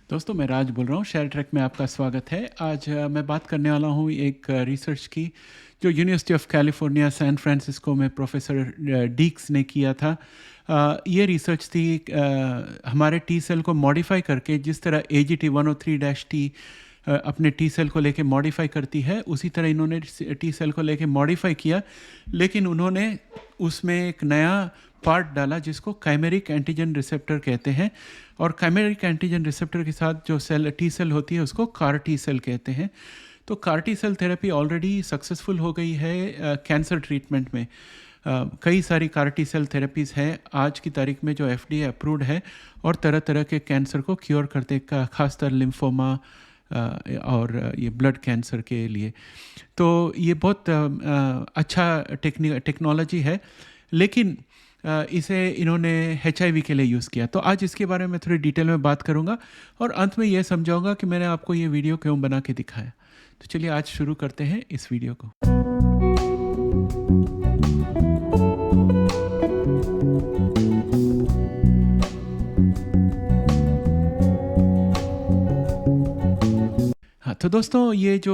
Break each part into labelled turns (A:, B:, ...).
A: दोस्तों मैं राज बोल रहा हूँ। शेयर ट्रैक में आपका स्वागत है। आज मैं बात करने वाला हूँ एक रिसर्च की जो University of California San Francisco में प्रोफेसर डीक्स ने किया था। ये रिसर्च थी हमारे टी सेल को मॉडिफाई करके, जिस तरह AGT 103-T अपने टी सेल को लेके मॉडिफाई करती है, उसी तरह इन्होंने टी सेल को लेके मॉडिफाई किया, लेकिन उन्होंने उसमें एक नया पार्ट डाला जिसको काइमेरिक एंटीजन रिसेप्टर कहते हैं। और काइमेरिक एंटीजन रिसेप्टर के साथ जो सेल टी सेल होती है उसको कार टी सेल कहते हैं। तो CAR T cell therapy already successful हो गई है कैंसर ट्रीटमेंट में। कई सारी कार टी सेल थेरेपीज़ हैं आज की तारीख में जो FDA अप्रूव्ड है और तरह तरह के कैंसर को क्योर करते, खासतर लिम्फोमा और ये ब्लड कैंसर के लिए। तो ये बहुत अच्छा टेक्नोलॉजी है, लेकिन इसे इन्होंने HIV के लिए यूज़ किया। तो आज इसके बारे में थोड़ी डिटेल में बात करूँगा और अंत में ये समझाऊँगा कि मैंने आपको ये वीडियो क्यों बना के दिखाया। तो चलिए आज शुरू करते हैं इस वीडियो को। हाँ, तो दोस्तों ये जो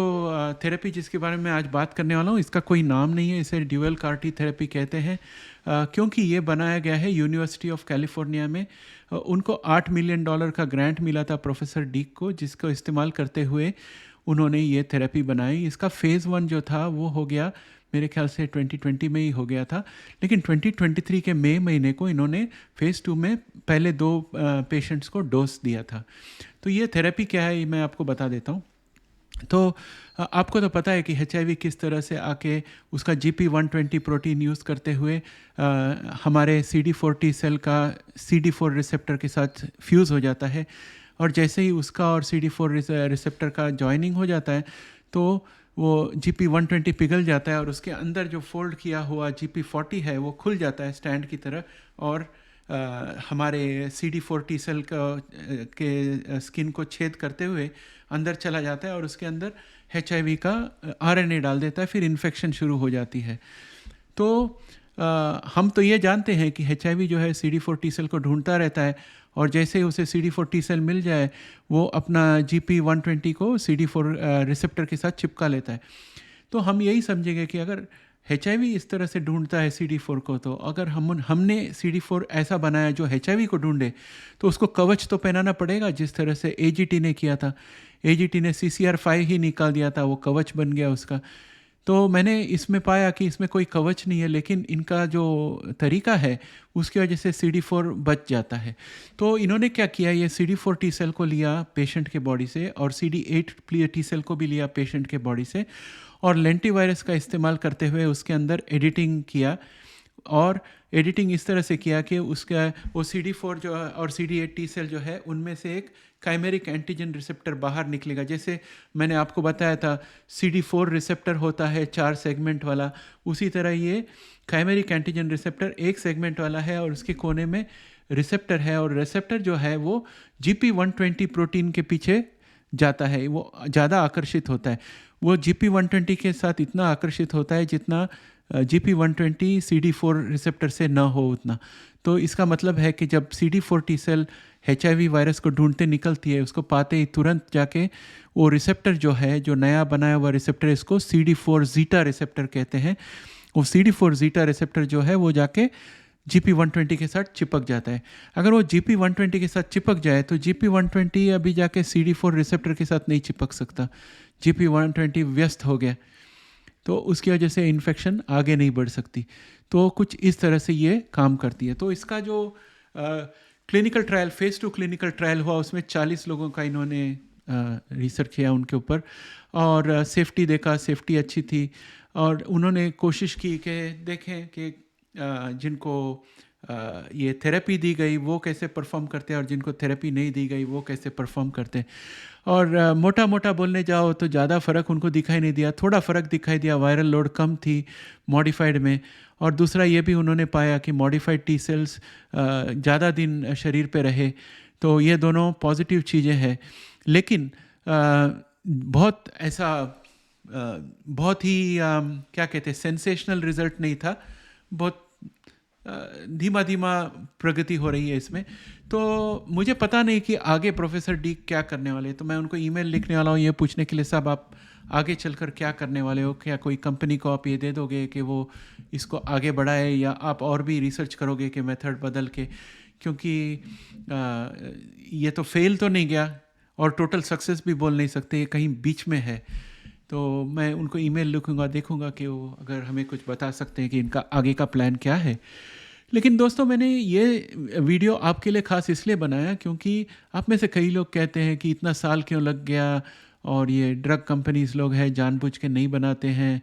A: थेरेपी जिसके बारे में आज बात करने वाला हूँ, इसका कोई नाम नहीं है। इसे ड्यूअल कार टी थेरेपी कहते हैं क्योंकि ये बनाया गया है यूनिवर्सिटी ऑफ कैलिफोर्निया में। उनको $8 मिलियन का ग्रांट मिला था प्रोफेसर डीक को, जिसको इस्तेमाल करते हुए उन्होंने ये थेरेपी बनाई। इसका फ़ेज़ 1 जो था वो हो गया, मेरे ख्याल से 2020 में ही हो गया था, लेकिन 2023 के मई महीने को इन्होंने फ़ेज़ 2 में पहले 2 पेशेंट्स को डोज दिया था। तो ये थेरेपी क्या है ये मैं आपको बता देता हूँ। तो आपको तो पता है कि HIV किस तरह से आके उसका GP120 प्रोटीन यूज़ करते हुए हमारे CD4 टी सेल का CD4 रिसेप्टर के साथ फ्यूज़ हो जाता है, और जैसे ही उसका और CD4 रिसेप्टर का जॉइनिंग हो जाता है तो वो GP120 पिघल जाता है और उसके अंदर जो फोल्ड किया हुआ GP40 है वो खुल जाता है स्टैंड की तरह, और हमारे CD4 टी सेल के स्किन को छेद करते हुए अंदर चला जाता है और उसके अंदर HIV का RNA डाल देता है। फिर इन्फेक्शन शुरू हो जाती है। तो हम तो ये जानते हैं कि HIV जो है CD4 टी सेल को ढूंढता रहता है, और जैसे ही उसे CD4 टी सेल मिल जाए वो अपना GP120 को CD4 रिसेप्टर के साथ चिपका लेता है। तो हम यही समझेंगे कि अगर HIV इस तरह से ढूंढता है CD4 को, तो अगर हमने CD4 ऐसा बनाया जो HIV को ढूंढे, तो उसको कवच तो पहनाना पड़ेगा जिस तरह से AGT ने किया था। AGT ने CCR5 ही निकाल दिया था, वो कवच बन गया उसका। तो मैंने इसमें पाया कि इसमें कोई कवच नहीं है, लेकिन इनका जो तरीका है उसकी वजह से CD4 बच जाता है। तो इन्होंने क्या किया, ये CD4 टी सेल को लिया पेशेंट के बॉडी से और CD8 टी सेल को भी लिया पेशेंट के बॉडी से, और लेंटिवायरस का इस्तेमाल करते हुए उसके अंदर एडिटिंग किया। और एडिटिंग इस तरह से किया कि उसका वो CD4 जो है और CD8 टी सेल जो है उनमें से एक काइमेरिक एंटीजन रिसेप्टर बाहर निकलेगा। जैसे मैंने आपको बताया था CD4 रिसेप्टर होता है 4 सेगमेंट वाला, उसी तरह ये काइमेरिक एंटीजन रिसेप्टर 1 सेगमेंट वाला है और उसके कोने में रिसेप्टर है, और रिसेप्टर जो है वो GP120 प्रोटीन के पीछे जाता है, वो ज़्यादा आकर्षित होता है। वो GP120 के साथ इतना आकर्षित होता है जितना GP120 CD4 रिसेप्टर से ना हो उतना। तो इसका मतलब है कि जब CD4 T cell HIV virus को ढूंढते निकलती है, उसको पाते ही तुरंत जाके वो रिसेप्टर जो है, जो नया बनाया हुआ रिसेप्टर, इसको CD4 ज़ीटा रिसेप्टर कहते हैं, वो CD4 ज़ीटा रिसेप्टर जो है वो जाके GP120 के साथ चिपक जाता है। अगर वो GP120 के साथ चिपक जाए तो GP120 अभी जाके CD4 रिसेप्टर के साथ नहीं चिपक सकता, GP120 व्यस्त हो गया, तो उसकी वजह से इन्फेक्शन आगे नहीं बढ़ सकती। तो कुछ इस तरह से ये काम करती है। तो इसका जो clinical trial, phase 2 clinical trial हुआ, उसमें 40 लोगों का इन्होंने रिसर्च किया उनके ऊपर, और सेफ्टी देखा, सेफ्टी अच्छी थी, और उन्होंने कोशिश की कि देखें कि जिनको ये थेरेपी दी गई वो कैसे परफॉर्म करते हैं और जिनको थेरेपी नहीं दी गई वो कैसे परफॉर्म करते हैं। और मोटा मोटा बोलने जाओ तो ज़्यादा फ़र्क उनको दिखाई नहीं दिया, थोड़ा फ़र्क दिखाई दिया, वायरल लोड कम थी मॉडिफाइड में, और दूसरा ये भी उन्होंने पाया कि मॉडिफाइड टी सेल्स ज़्यादा दिन शरीर पे रहे। तो ये दोनों पॉजिटिव चीज़ें हैं, लेकिन बहुत ऐसा बहुत ही क्या कहते हैं, सेंसेशनल रिज़ल्ट नहीं था, बहुत धीमा-धीमा प्रगति हो रही है इसमें। तो मुझे पता नहीं कि आगे प्रोफ़ेसर डी क्या करने वाले हैं, तो मैं उनको ईमेल लिखने वाला हूँ ये पूछने के लिए, साहब आप आगे चलकर क्या करने वाले हो? क्या कोई कंपनी को आप ये दे दोगे कि वो इसको आगे बढ़ाए, या आप और भी रिसर्च करोगे कि मेथड बदल के? क्योंकि ये तो फ़ेल तो नहीं गया और टोटल सक्सेस भी बोल नहीं सकते, ये कहीं बीच में है। तो मैं उनको ईमेल लिखूँगा, देखूँगा कि वो अगर हमें कुछ बता सकते हैं कि इनका आगे का प्लान क्या है। लेकिन दोस्तों, मैंने ये वीडियो आपके लिए ख़ास इसलिए बनाया क्योंकि आप में से कई लोग कहते हैं कि इतना साल क्यों लग गया, और ये ड्रग कंपनीज़ लोग हैं जानबूझ के नहीं बनाते हैं,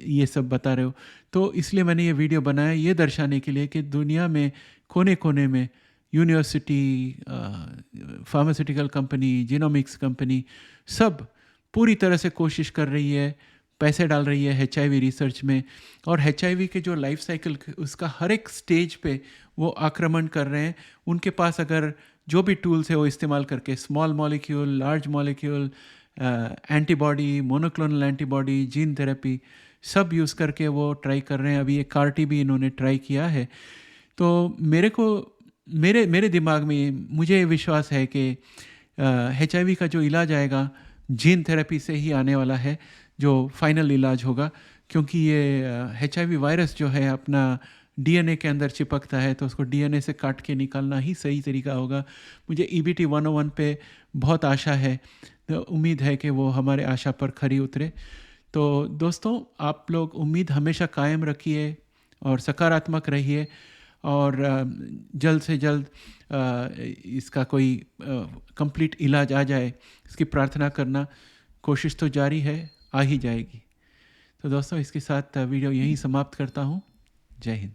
A: ये सब बता रहे हो। तो इसलिए मैंने ये वीडियो बनाया ये दर्शाने के लिए कि दुनिया में कोने-कोने में university, pharmaceutical company, genomics company, सब पूरी तरह से कोशिश कर रही है, पैसे डाल रही है HIV रिसर्च में। और HIV के जो लाइफ साइकिल उसका हर एक स्टेज पे वो आक्रमण कर रहे हैं। उनके पास अगर जो भी टूल्स है वो इस्तेमाल करके small molecule, large molecule, antibody, monoclonal antibody, gene therapy, सब यूज़ करके वो ट्राई कर रहे हैं। अभी एक CAR-T भी इन्होंने ट्राई किया है। तो मेरे दिमाग में मुझे ये विश्वास है कि HIV का जो इलाज आएगा जीन थेरेपी से ही आने वाला है, जो फाइनल इलाज होगा। क्योंकि ये HIV वायरस जो है अपना DNA के अंदर चिपकता है, तो उसको DNA से काट के निकालना ही सही तरीका होगा। मुझे EBT 101 पे बहुत आशा है, तो उम्मीद है कि वो हमारे आशा पर खरी उतरे। तो दोस्तों, आप लोग उम्मीद हमेशा कायम रखिए और सकारात्मक रहिए, और जल्द से जल्द इसका कोई कंप्लीट इलाज आ जाए, इसकी प्रार्थना करना। कोशिश तो जारी है, आ ही जाएगी। तो दोस्तों, इसके साथ वीडियो यहीं समाप्त करता हूँ। जय हिंद।